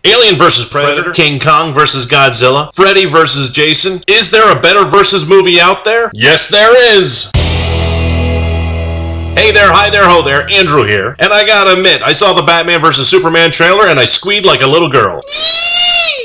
Alien vs. Predator, King Kong vs. Godzilla, Freddy vs. Jason. Is there a better versus movie out there? Yes, there is! Hey there, hi there, ho there, Andrew here. And I gotta admit, I saw the Batman vs. Superman trailer and I squealed like a little girl.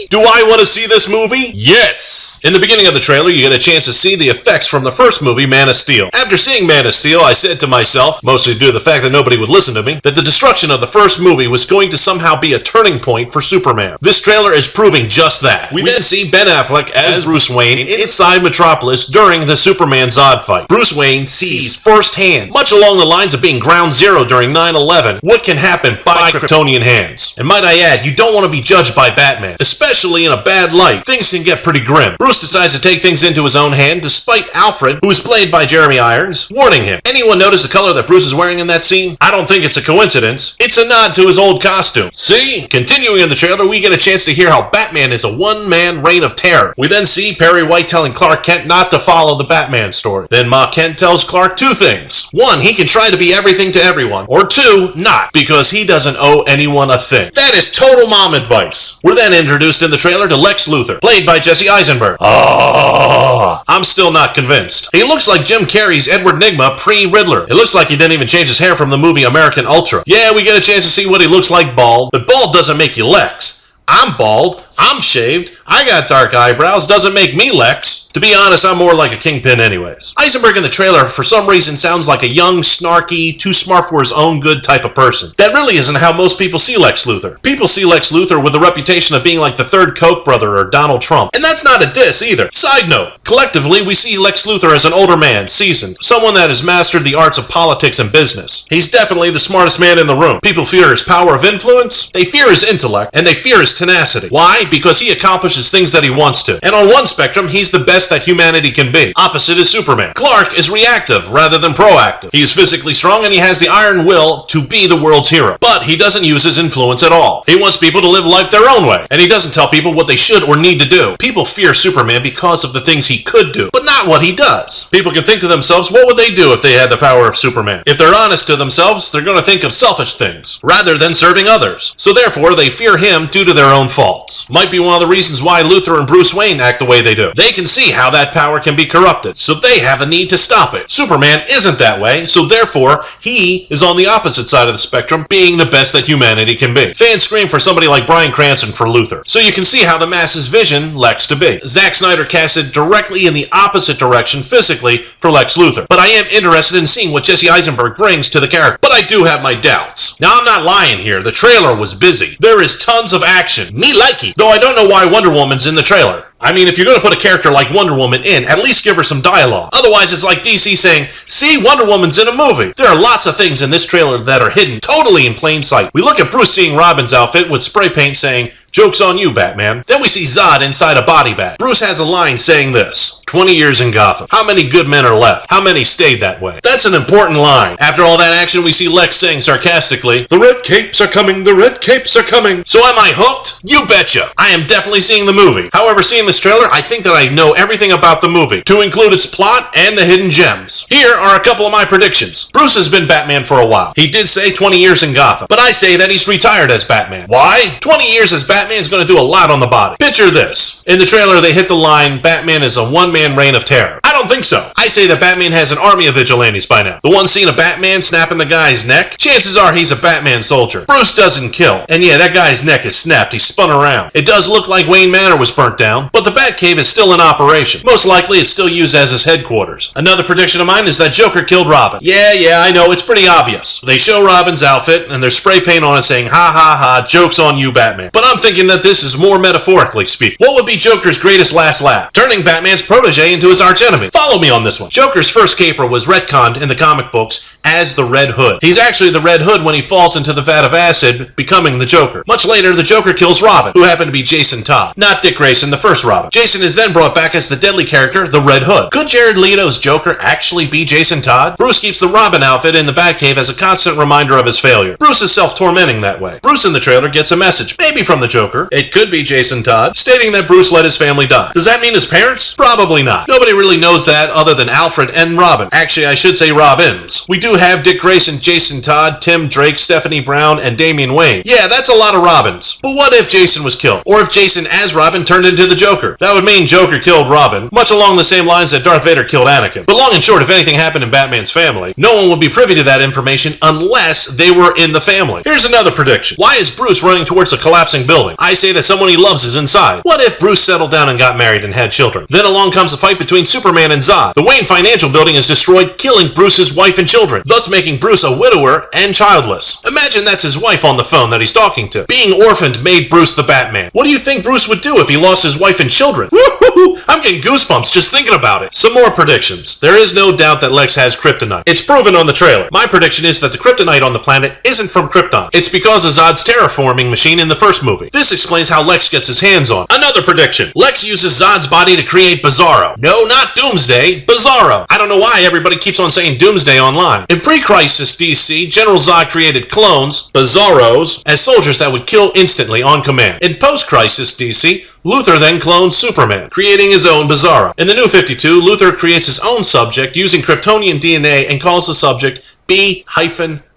Do I want to see this movie? Yes! In the beginning of the trailer, you get a chance to see the effects from the first movie, Man of Steel. After seeing Man of Steel, I said to myself, mostly due to the fact that nobody would listen to me, that the destruction of the first movie was going to somehow be a turning point for Superman. This trailer is proving just that. We then see Ben Affleck as Bruce Wayne inside Metropolis during the Superman Zod fight. Bruce Wayne sees firsthand, much along the lines of being ground zero during 9/11, what can happen by Kryptonian hands. And might I add, you don't want to be judged by Batman, especially in a bad light. Things can get pretty grim. Bruce decides to take things into his own hand despite Alfred, who is played by Jeremy Irons, warning him. Anyone notice the color that Bruce is wearing in that scene? I don't think it's a coincidence. It's a nod to his old costume. See? Continuing in the trailer, we get a chance to hear how Batman is a one-man reign of terror. We then see Perry White telling Clark Kent not to follow the Batman story. Then Ma Kent tells Clark two things. One, he can try to be everything to everyone. Or two, not, because he doesn't owe anyone a thing. That is total mom advice. We're then introduced in the trailer to Lex Luthor, played by Jesse Eisenberg. I'm still not convinced. He looks like Jim Carrey's Edward Nygma pre-Riddler. It looks like he didn't even change his hair from the movie American Ultra. Yeah, we get a chance to see what he looks like bald, but bald doesn't make you Lex. I'm bald, I'm shaved, I got dark eyebrows, doesn't make me Lex. To be honest, I'm more like a kingpin anyways. Eisenberg in the trailer, for some reason, sounds like a young, snarky, too smart for his own good type of person. That really isn't how most people see Lex Luthor. People see Lex Luthor with a reputation of being like the third Koch brother or Donald Trump. And that's not a diss either. Side note, collectively, we see Lex Luthor as an older man, seasoned, someone that has mastered the arts of politics and business. He's definitely the smartest man in the room. People fear his power of influence, they fear his intellect, and they fear his tenacity. Why? Because he accomplishes things that he wants to. And on one spectrum, he's the best that humanity can be. Opposite is Superman. Clark is reactive rather than proactive. He's physically strong and he has the iron will to be the world's hero. But he doesn't use his influence at all. He wants people to live life their own way. And he doesn't tell people what they should or need to do. People fear Superman because of the things he could do, but not what he does. People can think to themselves, what would they do if they had the power of Superman? If they're honest to themselves, they're going to think of selfish things, rather than serving others. So therefore, they fear him due to their own faults. Might be one of the reasons why Luthor and Bruce Wayne act the way they do. They can see how that power can be corrupted, so they have a need to stop it. Superman isn't that way, so therefore, he is on the opposite side of the spectrum, being the best that humanity can be. Fans scream for somebody like Bryan Cranston for Luthor, so you can see how the masses' vision Lex to be. Zack Snyder casted directly in the opposite direction physically for Lex Luthor, but I am interested in seeing what Jesse Eisenberg brings to the character. But I do have my doubts. Now, I'm not lying here. The trailer was busy. There is tons of action. Me likey. Though I don't know why Wonder Woman's in the trailer. I mean, if you're going to put a character like Wonder Woman in, at least give her some dialogue. Otherwise, it's like DC saying, see, Wonder Woman's in a movie. There are lots of things in this trailer that are hidden totally in plain sight. We look at Bruce seeing Robin's outfit with spray paint saying, joke's on you, Batman. Then we see Zod inside a body bag. Bruce has a line saying this, 20 years in Gotham. How many good men are left? How many stayed that way? That's an important line. After all that action, we see Lex saying sarcastically, the red capes are coming, the red capes are coming. So am I hooked? You betcha. I am definitely seeing the movie. However, seeing this trailer, I think that I know everything about the movie, to include its plot and the hidden gems. Here are a couple of my predictions. Bruce has been Batman for a while. He did say 20 years in Gotham, but I say that he's retired as Batman. Why? 20 years as Batman is going to do a lot on the body. Picture this. In the trailer, they hit the line, Batman is a one-man reign of terror. I don't think so. I say that Batman has an army of vigilantes by now. The one scene of Batman snapping the guy's neck, chances are he's a Batman soldier. Bruce doesn't kill. And yeah, that guy's neck is snapped. He spun around. It does look like Wayne Manor was burnt down, but the Batcave is still in operation. Most likely, it's still used as his headquarters. Another prediction of mine is that Joker killed Robin. Yeah, I know, it's pretty obvious. They show Robin's outfit, and there's spray paint on it saying, ha ha ha, joke's on you, Batman. But I'm thinking that this is more metaphorically speaking. What would be Joker's greatest last laugh? Turning Batman's protege into his archenemy. Follow me on this one. Joker's first caper was retconned in the comic books as the Red Hood. He's actually the Red Hood when he falls into the vat of acid, becoming the Joker. Much later, the Joker kills Robin, who happened to be Jason Todd, not Dick Grayson, the first Robin. Jason is then brought back as the deadly character, the Red Hood. Could Jared Leto's Joker actually be Jason Todd? Bruce keeps the Robin outfit in the Batcave as a constant reminder of his failure. Bruce is self-tormenting that way. Bruce in the trailer gets a message, maybe from the Joker. It could be Jason Todd, stating that Bruce let his family die. Does that mean his parents? Probably not. Nobody really knows shows that, other than Alfred and Robin, actually I should say Robins, we do have Dick Grayson, Jason Todd, Tim Drake, Stephanie Brown, and Damian Wayne. Yeah, that's a lot of Robins. But what if Jason was killed? Or if Jason as Robin turned into the Joker? That would mean Joker killed Robin, much along the same lines that Darth Vader killed Anakin. But long and short, if anything happened in Batman's family, no one would be privy to that information unless they were in the family. Here's another prediction. Why is Bruce running towards a collapsing building? I say that someone he loves is inside. What if Bruce settled down and got married and had children? Then along comes the fight between Superman and Zod. The Wayne Financial Building is destroyed, killing Bruce's wife and children, thus making Bruce a widower and childless. Imagine that's his wife on the phone that he's talking to. Being orphaned made Bruce the Batman. What do you think Bruce would do if he lost his wife and children? Woo-hoo-hoo! I'm getting goosebumps just thinking about it. Some more predictions. There is no doubt that Lex has kryptonite. It's proven on the trailer. My prediction is that the kryptonite on the planet isn't from Krypton. It's because of Zod's terraforming machine in the first movie. This explains how Lex gets his hands on. Another prediction. Lex uses Zod's body to create Bizarro. No, not Doomsday. Bizarro. I don't know why everybody keeps on saying Doomsday online. In pre-Crisis DC, General Zod created clones, Bizarros, as soldiers that would kill instantly on command. In post-Crisis DC, Luthor then clones Superman, creating his own Bizarro. In the New 52, Luthor creates his own subject using Kryptonian DNA and calls the subject B-0.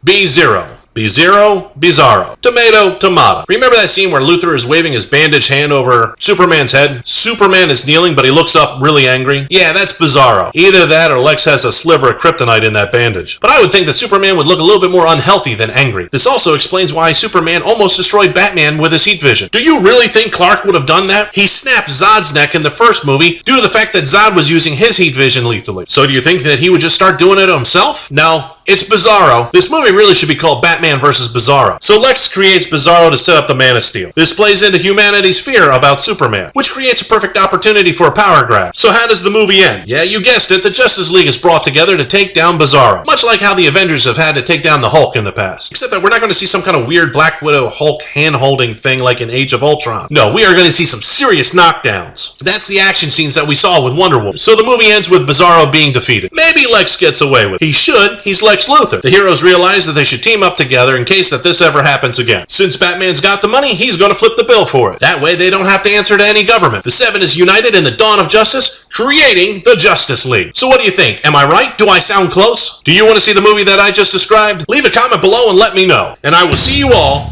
B0. B0, Bizarro. Tomato, tomato. Remember that scene where Luthor is waving his bandaged hand over Superman's head? Superman is kneeling, but he looks up really angry. Yeah, that's Bizarro. Either that or Lex has a sliver of kryptonite in that bandage. But I would think that Superman would look a little bit more unhealthy than angry. This also explains why Superman almost destroyed Batman with his heat vision. Do you really think Clark would have done that? He snapped Zod's neck in the first movie due to the fact that Zod was using his heat vision lethally. So do you think that he would just start doing it himself? No. It's Bizarro. This movie really should be called Batman vs. Bizarro. So Lex creates Bizarro to set up the Man of Steel. This plays into humanity's fear about Superman, which creates a perfect opportunity for a power grab. So how does the movie end? Yeah, you guessed it, the Justice League is brought together to take down Bizarro. Much like how the Avengers have had to take down the Hulk in the past. Except that we're not going to see some kind of weird Black Widow Hulk hand-holding thing like in Age of Ultron. No, we are going to see some serious knockdowns. That's the action scenes that we saw with Wonder Woman. So the movie ends with Bizarro being defeated. Maybe Lex gets away with it. He should. He's Lex Luthor. The heroes realize that they should team up together in case that this ever happens again. Since Batman's got the money, he's going to flip the bill for it. That way they don't have to answer to any government. The Seven is united in the dawn of justice, creating the Justice League. So what do you think? Am I right? Do I sound close? Do you want to see the movie that I just described? Leave a comment below and let me know. And I will see you all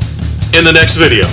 in the next video.